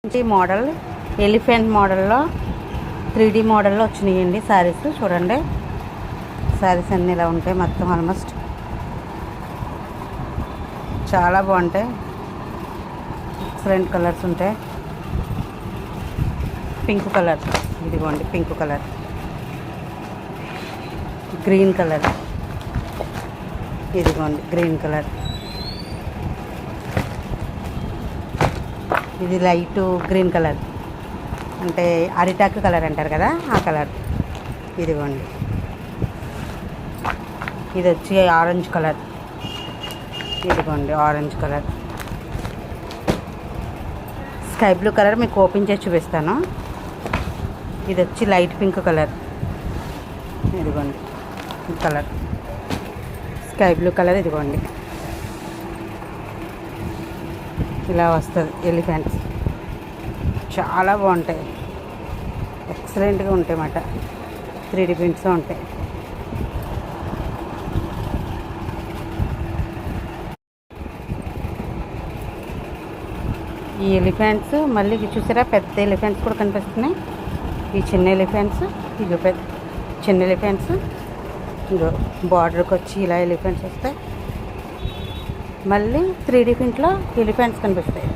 మంచి model elephant మోడల్లో 3D మోడల్లో వచ్చినాయండి శారీస్. చూడండి శారీస్ అన్నీ ఇలా ఉంటాయి మొత్తం. ఆల్మోస్ట్ చాలా బాగుంటాయి. ఎక్సలెంట్ కలర్స్ ఉంటాయి. పింక్ కలర్, ఇదిగోండి పింక్ కలర్, గ్రీన్ కలర్, ఇదిగోండి గ్రీన్ కలర్, ఇది లైట్ గ్రీన్ కలర్ అంటే అరిటాక్ కలర్ అంటారు కదా ఆ కలర్. ఇదిగోండి ఇది వచ్చి ఆరెంజ్ కలర్, ఇదిగోండి orange colour, sky blue colour మీకు ఓపెన్ చేసి చూపిస్తాను. ఇది వచ్చి లైట్ పింక్ కలర్, ఇదిగోండి ఈ కలర్ స్కై బ్లూ కలర్, ఇదిగోండి ఇలా వస్తుంది. ఎలిఫెంట్స్ చాలా బాగుంటాయి, ఎక్సలెంట్గా ఉంటాయి అన్నమాట. 3D ప్రింట్స్ ఉంటాయి. ఈ ఎలిఫెంట్స్ మళ్ళీ చూసారా, పెద్ద ఎలిఫెంట్స్ కూడా కనిపిస్తున్నాయి. ఈ చిన్న ఎలిఫెంట్స్, ఇగో పెద్ద చిన్న ఎలిఫెంట్స్, ఇగో బార్డర్కి వచ్చి ఇలా ఎలిఫెంట్స్ వస్తాయి. మళ్ళీ 3D ప్రింట్లో ఎలిఫెంట్స్ కనిపిస్తాయి.